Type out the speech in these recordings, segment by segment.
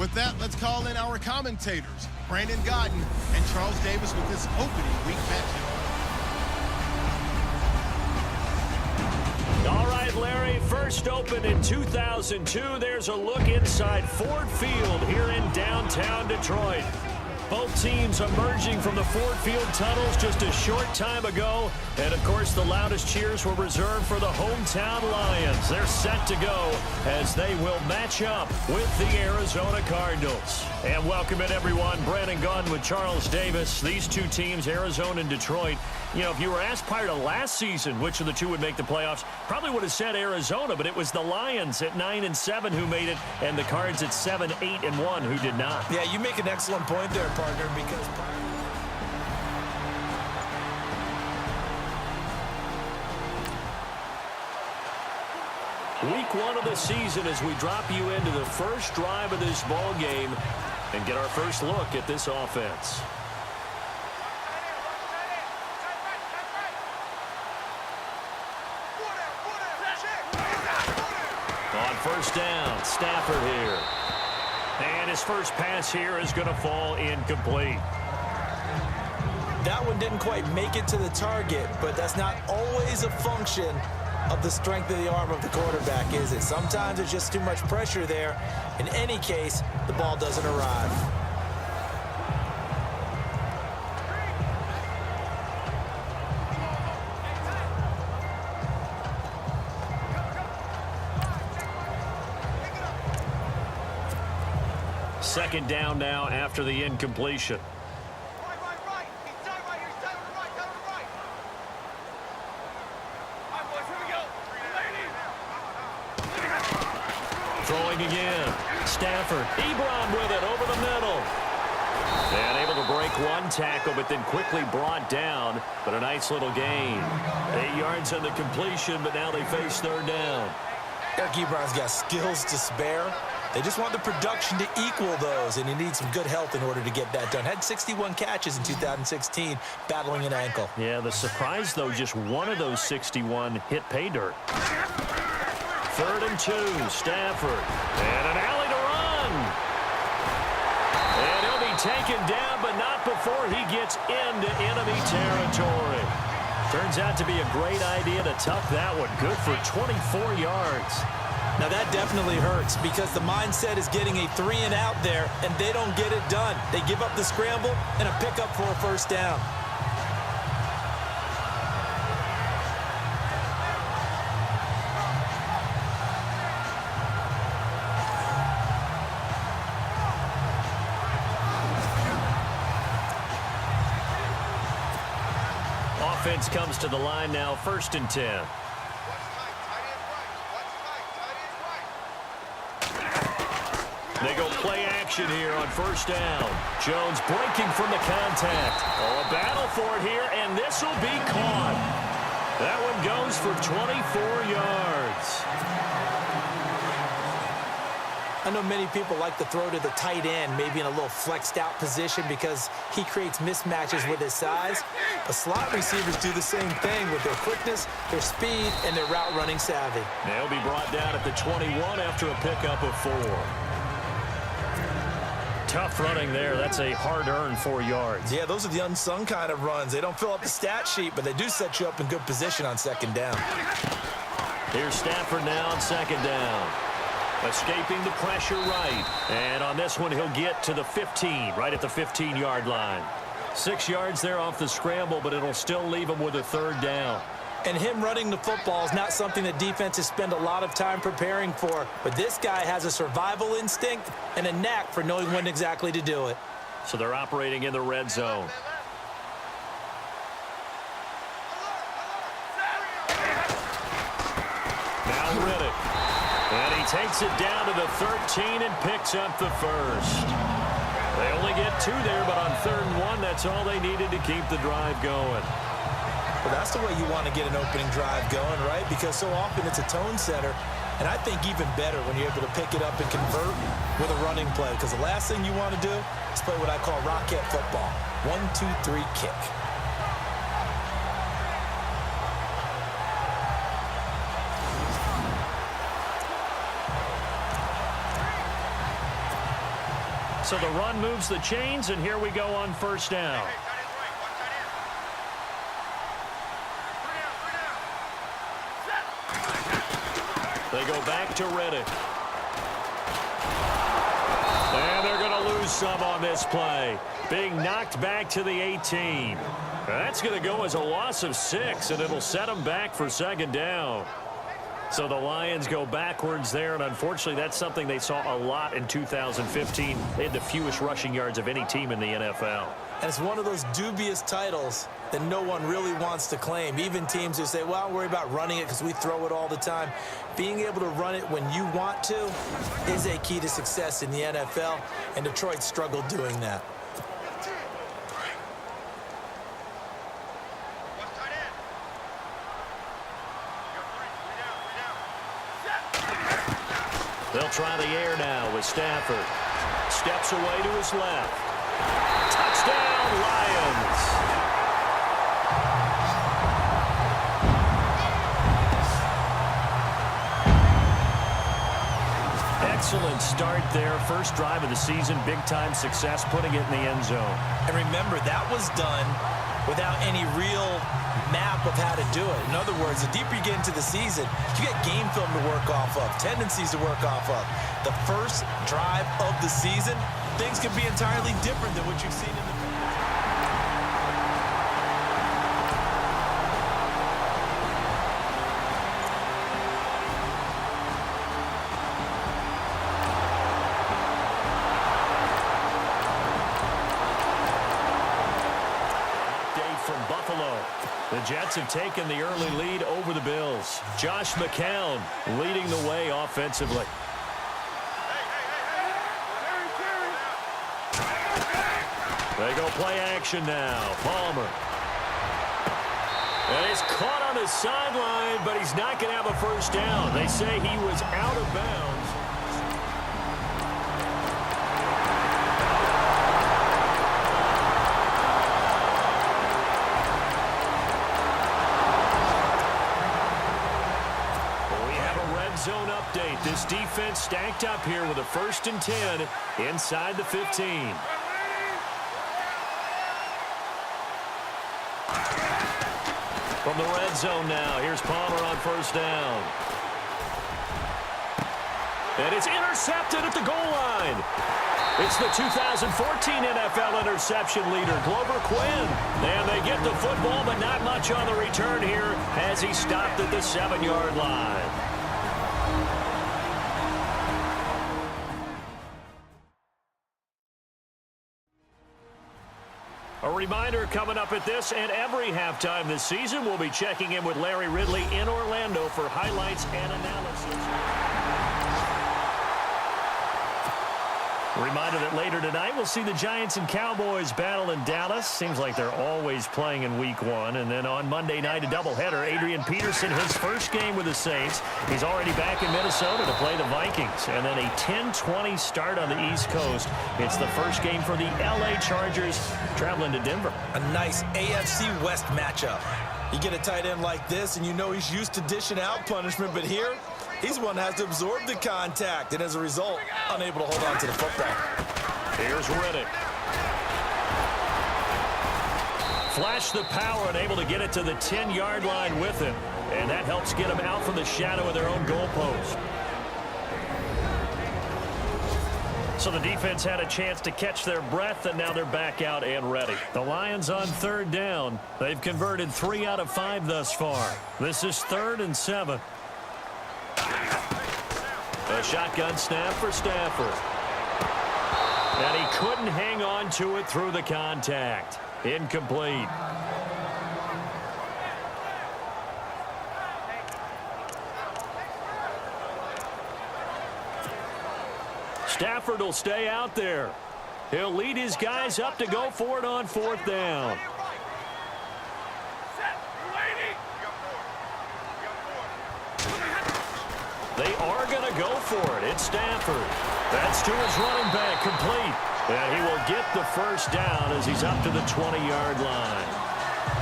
With that, let's call in our commentators, Brandon Godden and Charles Davis, with this opening week matchup. All right, Larry, first opened in 2002. There's a look inside Ford Field here in downtown Detroit. Both teams emerging from the Ford Field tunnels just a short time ago. And, of course, the loudest cheers were reserved for the hometown Lions. They're set to go as they will match up with the Arizona Cardinals. And welcome in, everyone. Brandon Gaudin with Charles Davis. These two teams, Arizona and Detroit. You know, if you were asked prior to last season which of the two would make the playoffs, probably would have said Arizona, but it was the Lions at 9-7 who made it, and the Cards at 7-8-1 who did not. Yeah, you make an excellent point there, partner, because Week 1 of the season as we drop you into the first drive of this ball game and get our first look at this offense. On first down, Stafford here. And his first pass here is going to fall incomplete. that one didn't quite make it to the target, but that's not always a function of the strength of the arm of the quarterback, is it? Sometimes there's just too much pressure there. In any case, the ball doesn't arrive. Second down now after the incompletion. Throwing again. Stafford. Ebron with it over the middle. And able to break one tackle, but then quickly brought down. But a nice little gain. 8 yards on the completion, but now they face third down. Eric Ebron's got skills to spare. They just want the production to equal those, and he needs some good health in order to get that done. Had 61 catches in 2016, battling an ankle. Yeah, the surprise, though, just one of those 61 hit pay dirt. 3rd and 2, Stafford. And an alley to run. And he'll be taken down, but not before he gets into enemy territory. Turns out to be a great idea to tuck that one. Good for 24 yards. Now that definitely hurts because the mindset is getting a 3 and out there, and they don't get it done. They give up the scramble and a pickup for a first down. Offense comes to the line now, 1st and 10. They go play action here on 1st down. Jones breaking from the contact. Oh, a battle for it here, and this will be caught. That one goes for 24 yards. I know many people like to throw to the tight end, maybe in a little flexed out position because he creates mismatches with his size. But slot receivers do the same thing with their quickness, their speed, and their route running savvy. They'll be brought down at the 21 after a pickup of 4. Tough running there. That's a hard-earned 4 yards. Yeah, those are the unsung kind of runs. They don't fill up the stat sheet, but they do set you up in good position on 2nd down. Here's Stafford now on 2nd down. Escaping the pressure right. And on this one, he'll get to the 15, right at the 15-yard line. 6 yards there off the scramble, but it'll still leave him with a 3rd down. And him running the football is not something that defenses spend a lot of time preparing for. But this guy has a survival instinct and a knack for knowing when exactly to do it. So they're operating in the red zone. Now Riddick. And he takes it down to the 13 and picks up the 1st. They only get 2 there, but on 3rd and 1, that's all they needed to keep the drive going. Well, that's the way you want to get an opening drive going, right? Because so often it's a tone setter. And I think even better when you're able to pick it up and convert with a running play. Because the last thing you want to do is play what I call rocket football. 1, 2, 3, kick. So the run moves the chains, and here we go on first down. They go back to Reddick. And they're going to lose some on this play. Being knocked back to the 18. That's going to go as a loss of 6, and it'll set them back for second down. So the Lions go backwards there, and unfortunately that's something they saw a lot in 2015. They had the fewest rushing yards of any team in the NFL. And it's one of those dubious titles that no one really wants to claim. Even teams who say, well, I'll worry about running it because we throw it all the time. Being able to run it when you want to is a key to success in the NFL, and Detroit struggled doing that. They'll try the air now with Stafford. Steps away to his left. Touchdown, Lions. Excellent start there. First drive of the season. Big-time success, putting it in the end zone. And remember, that was done without any real map of how to do it. In other words, the deeper you get into the season, you get game film to work off of, tendencies to work off of. The first drive of the season, things can be entirely different than what you've seen in the past. The Jets have taken the early lead over the Bills. Josh McCown leading the way offensively. They go play action now. Palmer. And he's caught on the sideline, but he's not going to have a first down. They say he was out of bounds. Zone update. This defense stacked up here with a 1st and 10 inside the 15. From the red zone now, here's Palmer on first down. And it's intercepted at the goal line. It's the 2014 NFL interception leader, Glover Quinn. And they get the football, but not much on the return here as he stopped at the 7-yard line. A reminder coming up at this and every halftime this season, we'll be checking in with Larry Ridley in Orlando for highlights and analysis. Reminder that later tonight we'll see the Giants and Cowboys battle in Dallas. Seems like they're always playing in week 1. And then on Monday night, a doubleheader. Adrian Peterson, his first game with the Saints. He's already back in Minnesota to play the Vikings. And then a 10-20 start on the East Coast. It's the first game for the LA Chargers traveling to Denver. A nice AFC West matchup. You get a tight end like this, and you know he's used to dishing out punishment, but here, he's one that has to absorb the contact, and as a result, unable to hold on to the football. Here's Reddick. Flash the power and able to get it to the 10-yard line with him, and that helps get them out from the shadow of their own goalpost. So the defense had a chance to catch their breath, and now they're back out and ready. The Lions on 3rd down. They've converted 3 out of 5 thus far. This is 3rd and 7. A shotgun snap for Stafford. And he couldn't hang on to it through the contact. Incomplete. Stafford will stay out there. He'll lead his guys up to go for it on 4th down. They are going to go for it. It's Stafford. That's to his running back, complete. And he will get the first down as he's up to the 20-yard line.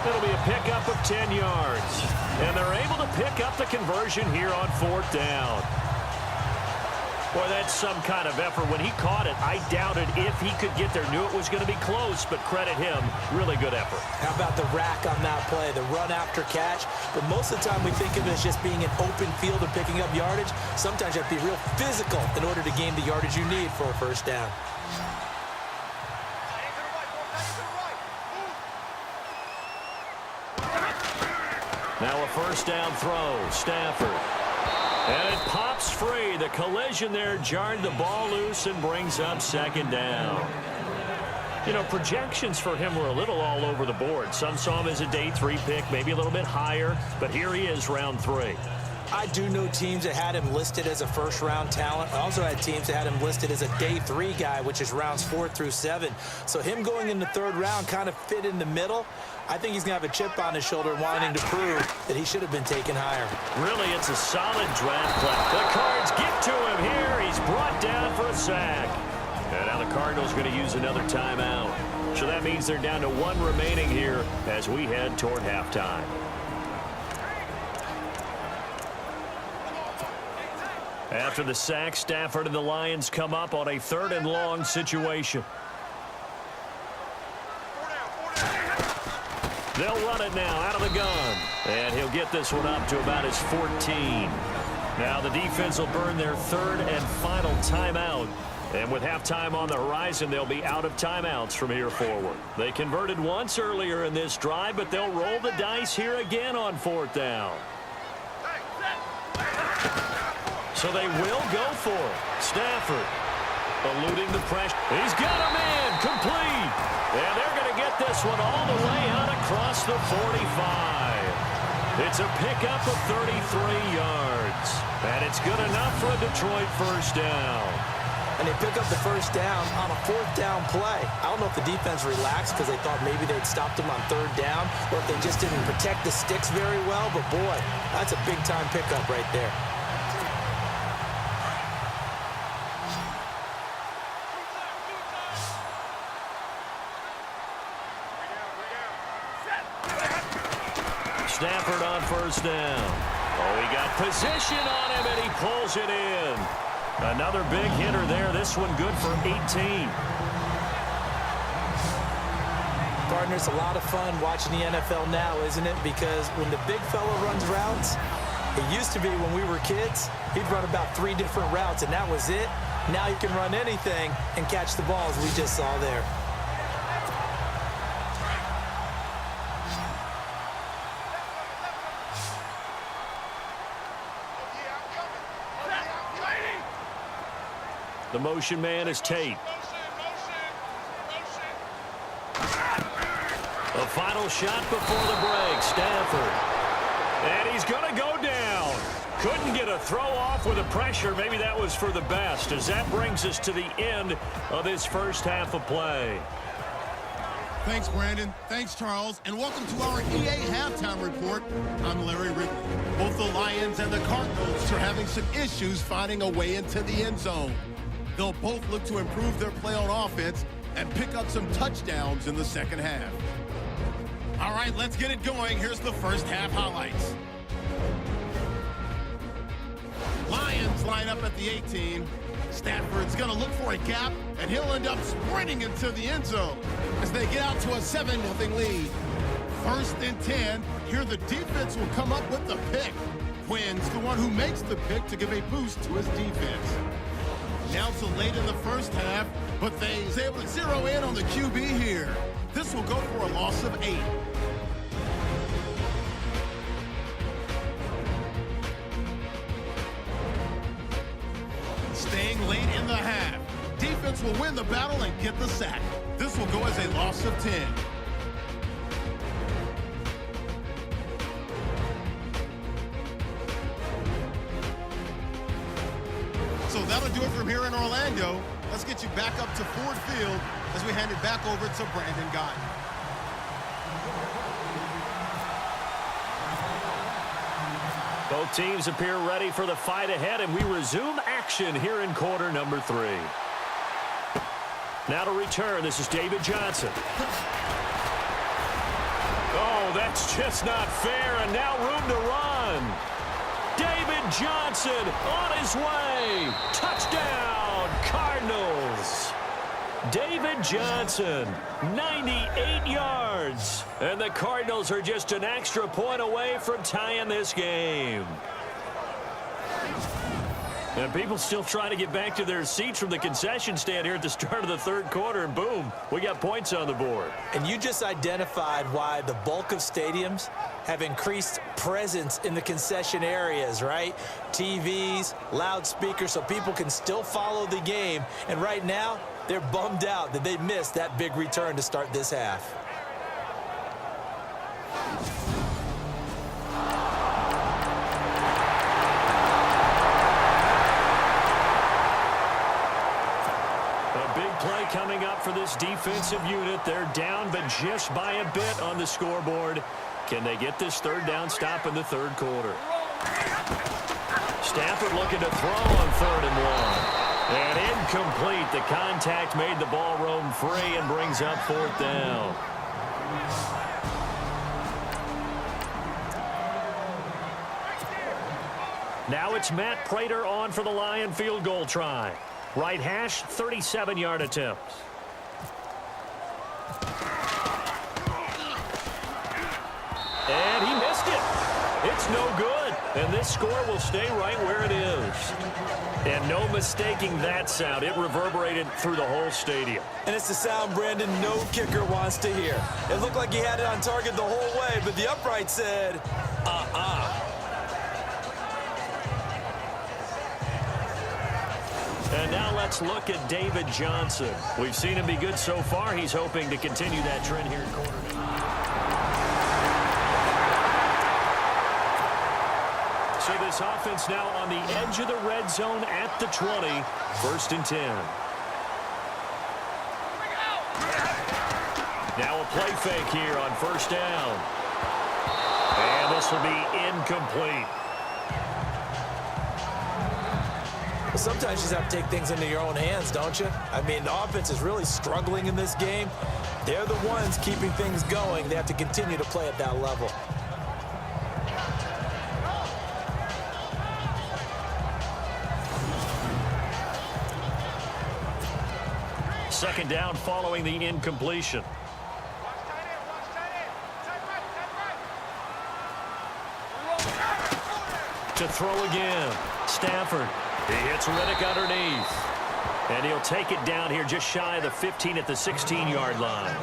It'll be a pickup of 10 yards. And they're able to pick up the conversion here on 4th down. Boy, that's some kind of effort. When he caught it, I doubted if he could get there. Knew it was going to be close, but credit him. Really good effort. How about the rack on that play, the run after catch? But most of the time we think of it as just being an open field and picking up yardage. Sometimes you have to be real physical in order to gain the yardage you need for a first down. Now a first down throw, Stafford. And it pops free. The collision there jarred the ball loose and brings up second down. You know, projections for him were a little all over the board. Some saw him as a day 3 pick, maybe a little bit higher, but here he is, round 3. I do know teams that had him listed as a first-round talent. I also had teams that had him listed as a day 3 guy, which is rounds 4 through 7. So him going in the 3rd round kind of fit in the middle. I think he's going to have a chip on his shoulder wanting to prove that he should have been taken higher. Really, it's a solid draft play. The Cards get to him here. He's brought down for a sack. And now the Cardinals going to use another timeout. So that means they're down to 1 remaining here as we head toward halftime. After the sack, Stafford and the Lions come up on a 3rd and long situation. They'll run it now out of the gun. And he'll get this one up to about his 14. Now the defense will burn their 3rd and final timeout. And with halftime on the horizon, they'll be out of timeouts from here forward. They converted once earlier in this drive, but they'll roll the dice here again on 4th down. So they will go for it. Stafford eluding the pressure. He's got a man complete. And they're going to get this one all the way out across the 45. It's a pickup of 33 yards. And it's good enough for a Detroit first down. And they pick up the first down on a 4th down play. I don't know if the defense relaxed because they thought maybe they'd stopped him on 3rd down or if they just didn't protect the sticks very well. But, boy, that's a big-time pickup right there. Stafford on first down. Oh, he got position on him, and he pulls it in. Another big hitter there. This one good for 18. Partner, it's a lot of fun watching the NFL now, isn't it? Because when the big fella runs routes, it used to be when we were kids, he'd run about 3 different routes, and that was it. Now he can run anything and catch the balls we just saw there. The motion man is Tate. The final shot before the break, Stafford. And he's going to go down. Couldn't get a throw off with the pressure. Maybe that was for the best, as that brings us to the end of this first half of play. Thanks, Brandon. Thanks, Charles. And welcome to our EA Halftime Report. I'm Larry Ridley. Both the Lions and the Cardinals are having some issues finding a way into the end zone. They'll both look to improve their play on offense and pick up some touchdowns in the second half. All right, let's get it going. Here's the first half highlights. Lions line up at the 18. Stafford's going to look for a gap, and he'll end up sprinting into the end zone as they get out to a 7-0 lead. 1st and 10. Here the defense will come up with the pick. Quinn's the one who makes the pick to give a boost to his defense. Now so late in the first half, but they was able to zero in on the QB here. This will go for a loss of 8. Staying late in the half. Defense will win the battle and get the sack. This will go as a loss of 10. So that'll do it from here in Orlando. Let's get you back up to Ford Field as we hand it back over to Brandon Godden. Both teams appear ready for the fight ahead, and we resume action here in quarter number 3. Now to return, this is David Johnson. Oh, that's just not fair, and now room to run. David Johnson on his way. Touchdown, Cardinals. David Johnson, 98 yards. And the Cardinals are just an extra point away from tying this game. And people still trying to get back to their seats from the concession stand here at the start of the third quarter, and boom, we got points on the board. And you just identified why the bulk of stadiums have increased presence in the concession areas, right? TVs, loudspeakers, so people can still follow the game. And right now, they're bummed out that they missed that big return to start this half. Play coming up for this defensive unit. They're down, but just by a bit on the scoreboard. Can they get this third down stop in the third quarter? Stafford looking to throw on 3rd and 1. And incomplete. The contact made the ball roam free and brings up 4th down. Now it's Matt Prater on for the Lion field goal try. Right hash, 37-yard attempt. And he missed it. It's no good. And this score will stay right where it is. And no mistaking that sound. It reverberated through the whole stadium. And it's the sound, Brandon, no kicker wants to hear. It looked like he had it on target the whole way, but the upright said, And now let's look at David Johnson. We've seen him be good so far. He's hoping to continue that trend here in quarter. So this offense now on the edge of the red zone at the 20. 1st and 10. Now a play fake here on 1st down. And this will be incomplete. Sometimes you just have to take things into your own hands, don't you? I mean, the offense is really struggling in this game. They're the ones keeping things going. They have to continue to play at that level. Second down following the incompletion. To throw again. Stafford. He hits Riddick underneath. And he'll take it down here just shy of the 15 at the 16-yard line.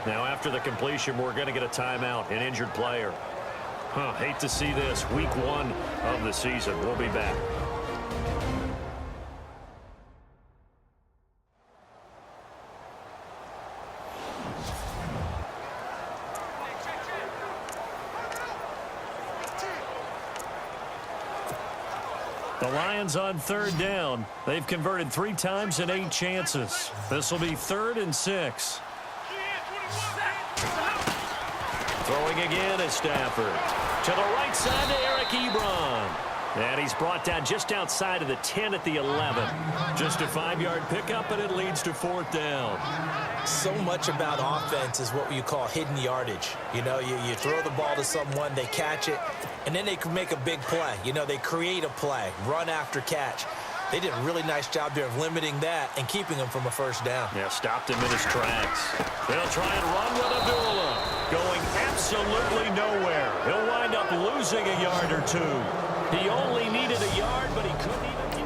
Now after the completion, we're going to get a timeout, an injured player. Hate to see this. Week 1 of the season. We'll be back. The Lions on 3rd down. They've converted 3 times in 8 chances. This will be 3rd and 6. Throwing again is Stafford. To the right side to Eric Ebron. And he's brought down just outside of the 10 at the 11. Just a 5-yard pickup, and it leads to 4th down. So much about offense is what you call hidden yardage. You know, you throw the ball to someone, they catch it, and then they can make a big play. You know, they create a play, run after catch. They did a really nice job there of limiting that and keeping him from a 1st down. Yeah, stopped him in his tracks. They'll try and run with Abdullah. Going absolutely nowhere. He'll wind up losing a yard or 2. He only needed a yard, but he couldn't even get...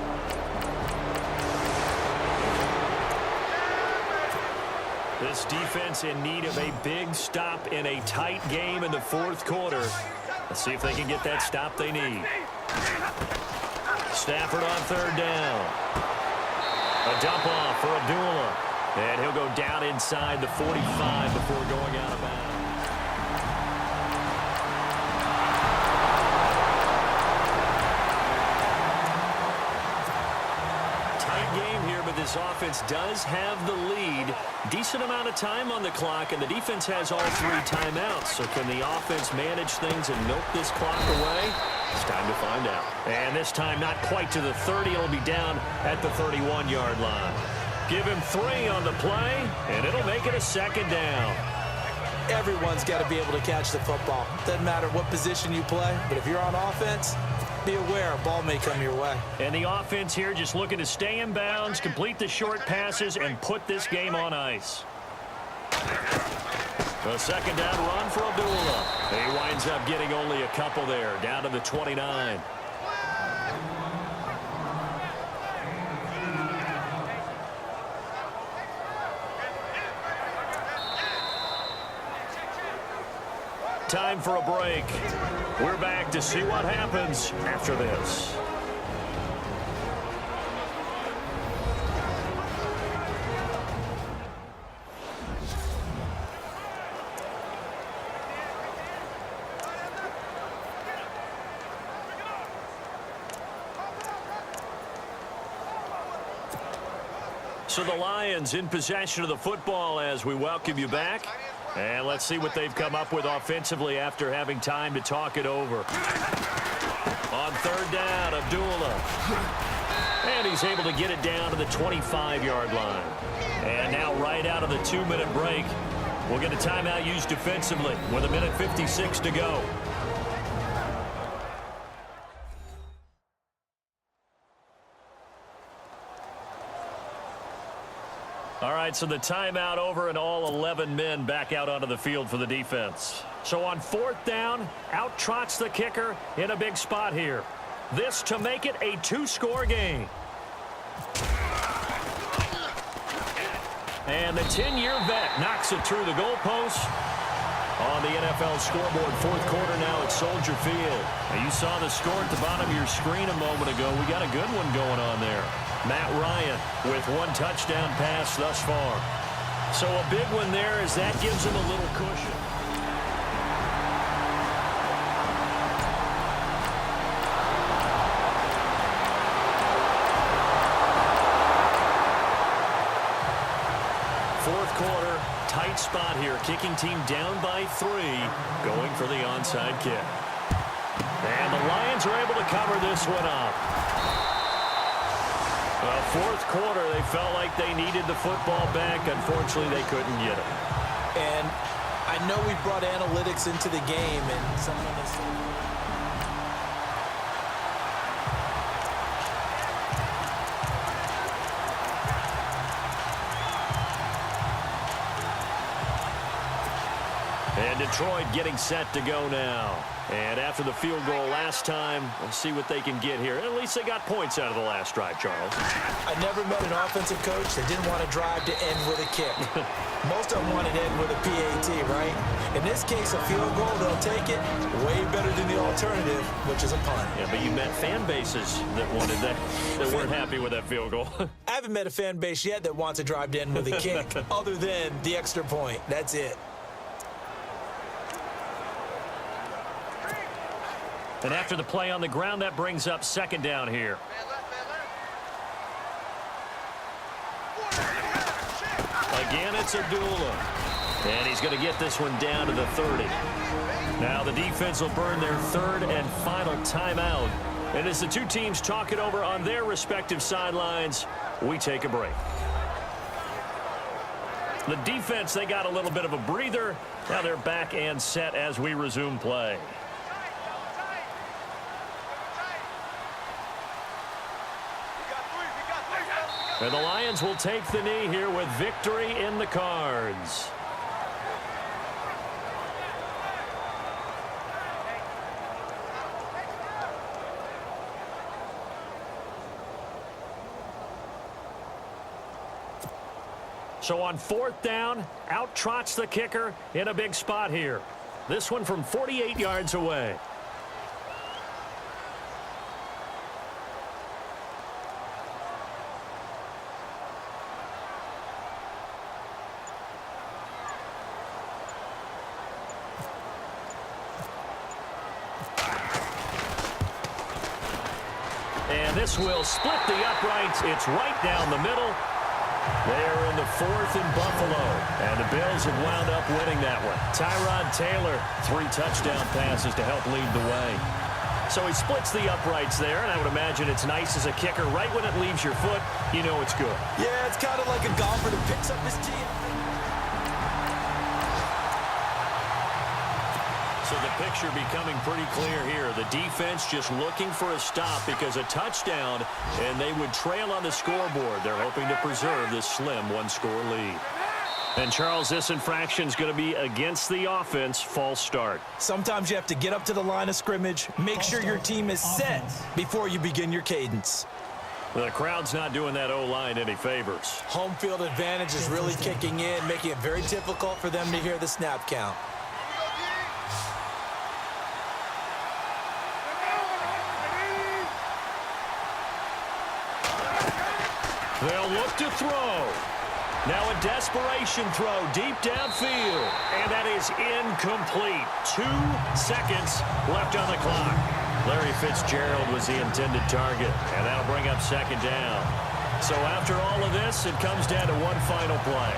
This defense in need of a big stop in a tight game in the 4th quarter. Let's see if they can get that stop they need. Stafford on 3rd down. A dump off for Abdullah. And he'll go down inside the 45 before going out of bounds. This offense does have the lead. Decent amount of time on the clock, and the defense has all 3 timeouts. So can the offense manage things and milk this clock away? It's time to find out. And this time not quite to the 30. It'll be down at the 31-yard line. Give him 3 on the play, and it'll make it a 2nd down. Everyone's got to be able to catch the football. Doesn't matter what position you play, but if you're on offense, be aware a ball may come your way. And the offense here just looking to stay in bounds, complete the short passes, and put this game on ice. A second down run for Abdullah. He winds up getting only a couple there, down to the 29. Time for a break. We're back to see what happens after this. So the Lions in possession of the football as we welcome you back. And let's see what they've come up with offensively after having time to talk it over. On third down, Abdullah. And he's able to get it down to the 25-yard line. And now right out of the 2-minute break, we'll get a timeout used defensively with 1:56 to go. All right, so the timeout over and all 11 men back out onto the field for the defense. So on fourth down, out trots the kicker in a big spot here. This to make it a 2-score game. And the 10-year vet knocks it through the goalpost. On the NFL scoreboard, fourth quarter now at Soldier Field. Now you saw the score at the bottom of your screen a moment ago. We got a good one going on there. Matt Ryan with 1 touchdown pass thus far. So a big one there as that gives him a little cushion. Fourth quarter, tight spot here. Kicking team down by 3, going for the onside kick. And the Lions are able to cover this one up. Well, fourth quarter, they felt like they needed the football back. Unfortunately, they couldn't get it. And I know we brought analytics into the game, and someone has said, and Detroit getting set to go now. And after the field goal last time, we'll see what they can get here. At least they got points out of the last drive, Charles. I never met an offensive coach that didn't want to drive to end with a kick. Most of them wanted to end with a PAT, right? In this case, a field goal, they'll take it. Way better than the alternative, which is a punt. Yeah, but you met fan bases that wanted that, that weren't happy with that field goal. I haven't met a fan base yet that wants to drive to end with a kick, other than the extra point. That's it. And after the play on the ground, that brings up second down here. Again, it's Abdullah. And he's going to get this one down to the 30. Now the defense will burn their third and final timeout. And as the two teams talk it over on their respective sidelines, we take a break. The defense, they got a little bit of a breather. Now they're back and set as we resume play. And the Lions will take the knee here with victory in the cards. So on fourth down, out trots the kicker in a big spot here. This one from 48 yards away. And this will split the uprights. It's right down the middle. They're in the fourth in Buffalo. And the Bills have wound up winning that one. Tyrod Taylor, 3 touchdown passes to help lead the way. So he splits the uprights there, and I would imagine it's nice as a kicker. Right when it leaves your foot, you know it's good. Yeah, it's kind of like a golfer that picks up his tee. So the picture becoming pretty clear here. The defense just looking for a stop because a touchdown, and they would trail on the scoreboard. They're hoping to preserve this slim one-score lead. And, Charles, this infraction is going to be against the offense. False start. Sometimes you have to get up to the line of scrimmage, make sure your team is set before you begin your cadence. The crowd's not doing that O-line any favors. Home field advantage is really kicking in, making it very difficult for them to hear the snap count. They'll look to throw. Now a desperation throw deep downfield. And that is incomplete. 2 seconds left on the clock. Larry Fitzgerald was the intended target. And that'll bring up second down. So after all of this, it comes down to one final play.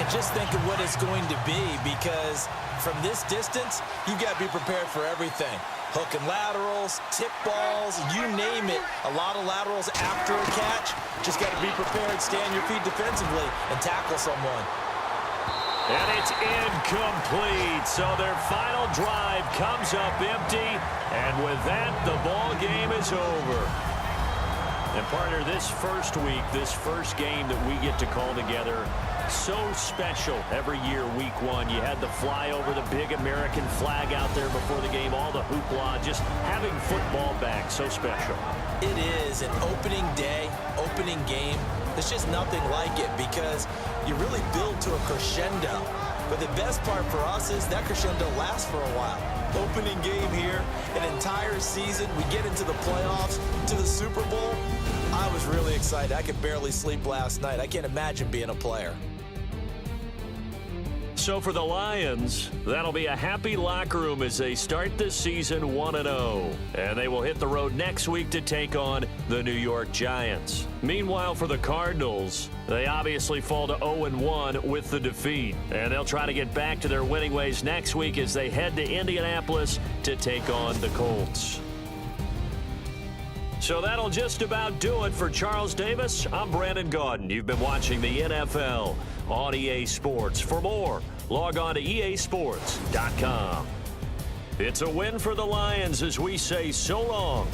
And just think of what it's going to be, because from this distance, you've got to be prepared for everything. Hook and laterals, tip balls, you name it. A lot of laterals after a catch. Just got to be prepared, stay on your feet defensively, and tackle someone. And it's incomplete. So their final drive comes up empty. And with that, the ball game is over. And, partner, this first week, this first game that we get to call together, so special every year, week one. You had the flyover, the big American flag out there before the game, all the hoopla, just having football back, so special. It is an opening day, opening game. There's just nothing like it because you really build to a crescendo. But the best part for us is that crescendo lasts for a while. Opening game here, an entire season. We get into the playoffs, to the Super Bowl. I was really excited. I could barely sleep last night. I can't imagine being a player. So for the Lions, that'll be a happy locker room as they start this season 1-0. And they will hit the road next week to take on the New York Giants. Meanwhile, for the Cardinals, they obviously fall to 0-1 with the defeat. And they'll try to get back to their winning ways next week as they head to Indianapolis to take on the Colts. So that'll just about do it for Charles Davis. I'm Brandon Gaudin. You've been watching the NFL on EA Sports. For more, log on to easports.com. It's a win for the Lions as we say so long